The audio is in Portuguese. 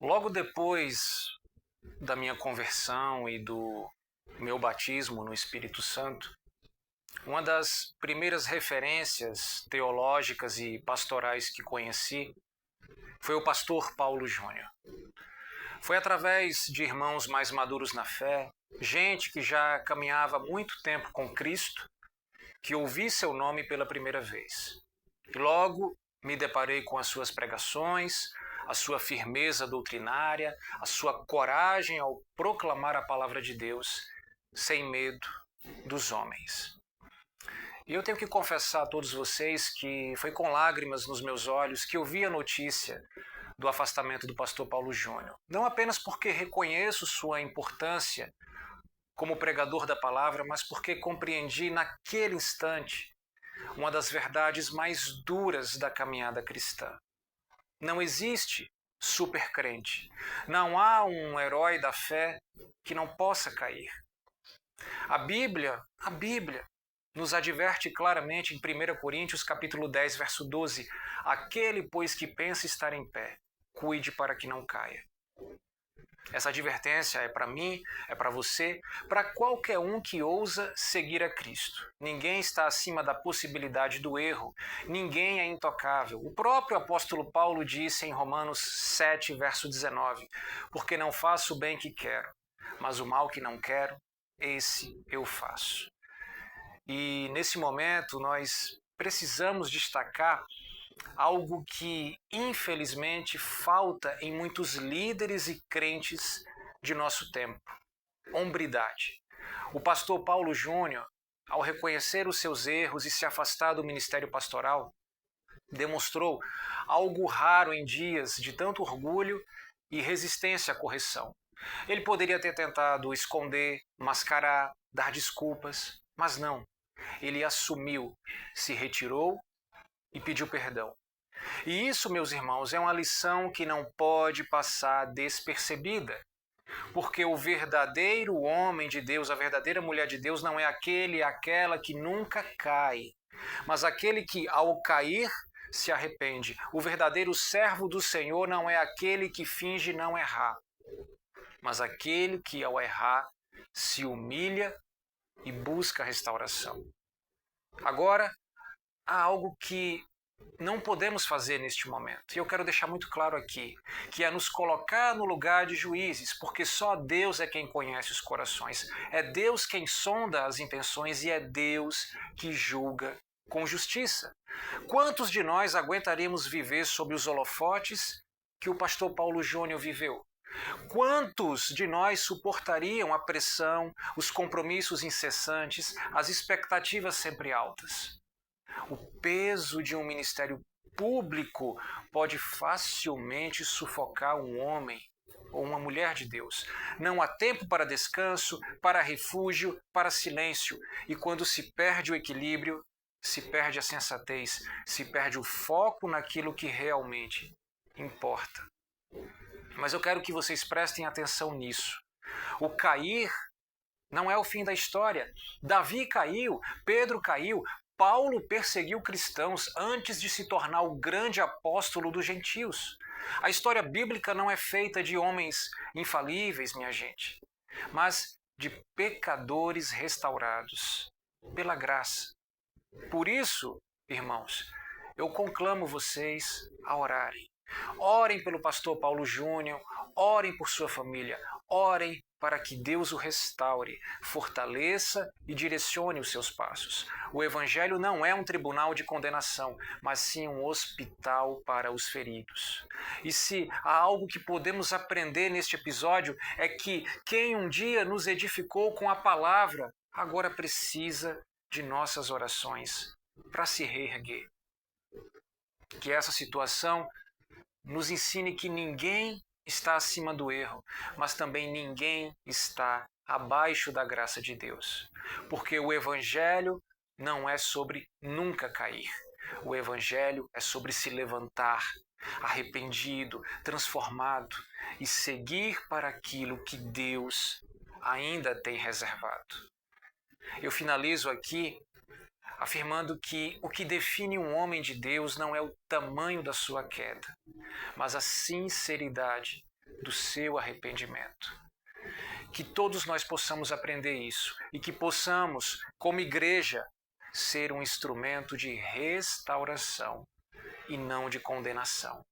Logo depois da minha conversão e do meu batismo no Espírito Santo, uma das primeiras referências teológicas e pastorais que conheci foi o pastor Paulo Júnior. Foi através de irmãos mais maduros na fé, gente que já caminhava muito tempo com Cristo, que ouvi seu nome pela primeira vez. E logo me deparei com as suas pregações, a sua firmeza doutrinária, a sua coragem ao proclamar a palavra de Deus sem medo dos homens. E eu tenho que confessar a todos vocês que foi com lágrimas nos meus olhos que eu vi a notícia do afastamento do pastor Paulo Júnior. Não apenas porque reconheço sua importância como pregador da palavra, mas porque compreendi naquele instante uma das verdades mais duras da caminhada cristã. Não existe supercrente. Não há um herói da fé que não possa cair. A Bíblia nos adverte claramente em 1 Coríntios capítulo 10, verso 12: aquele, pois, que pensa estar em pé, cuide para que não caia. Essa advertência é para mim, é para você, para qualquer um que ousa seguir a Cristo. Ninguém está acima da possibilidade do erro, ninguém é intocável. O próprio apóstolo Paulo disse em Romanos 7, verso 19: porque não faço o bem que quero, mas o mal que não quero, esse eu faço. E nesse momento nós precisamos destacar algo que, infelizmente, falta em muitos líderes e crentes de nosso tempo: hombridade. O pastor Paulo Júnior, ao reconhecer os seus erros e se afastar do ministério pastoral, demonstrou algo raro em dias de tanto orgulho e resistência à correção. Ele poderia ter tentado esconder, mascarar, dar desculpas, mas não. Ele assumiu, se retirou e pediu perdão. E isso, meus irmãos, é uma lição que não pode passar despercebida. Porque o verdadeiro homem de Deus, a verdadeira mulher de Deus, não é aquele e aquela que nunca cai, mas aquele que, ao cair, se arrepende. O verdadeiro servo do Senhor não é aquele que finge não errar, mas aquele que, ao errar, se humilha e busca a restauração. Agora, há algo que não podemos fazer neste momento, e eu quero deixar muito claro aqui, que é nos colocar no lugar de juízes, porque só Deus é quem conhece os corações, é Deus quem sonda as intenções e é Deus que julga com justiça. Quantos de nós aguentaríamos viver sob os holofotes que o pastor Paulo Júnior viveu? Quantos de nós suportariam a pressão, os compromissos incessantes, as expectativas sempre altas? O peso de um ministério público pode facilmente sufocar um homem ou uma mulher de Deus. Não há tempo para descanso, para refúgio, para silêncio. E quando se perde o equilíbrio, se perde a sensatez, se perde o foco naquilo que realmente importa. Mas eu quero que vocês prestem atenção nisso. O cair não é o fim da história. Davi caiu, Pedro caiu, Paulo perseguiu cristãos antes de se tornar o grande apóstolo dos gentios. A história bíblica não é feita de homens infalíveis, minha gente, mas de pecadores restaurados pela graça. Por isso, irmãos, eu conclamo vocês a orarem. Orem pelo pastor Paulo Júnior, orem por sua família, orem para que Deus o restaure, fortaleça e direcione os seus passos. O Evangelho não é um tribunal de condenação, mas sim um hospital para os feridos. E se há algo que podemos aprender neste episódio é que quem um dia nos edificou com a palavra, agora precisa de nossas orações para se reerguer. Que essa situação nos ensine que ninguém está acima do erro, mas também ninguém está abaixo da graça de Deus. Porque o Evangelho não é sobre nunca cair. O Evangelho é sobre se levantar, arrependido, transformado e seguir para aquilo que Deus ainda tem reservado. Eu finalizo aqui afirmando que o que define um homem de Deus não é o tamanho da sua queda, mas a sinceridade do seu arrependimento. Que todos nós possamos aprender isso e que possamos, como igreja, ser um instrumento de restauração e não de condenação.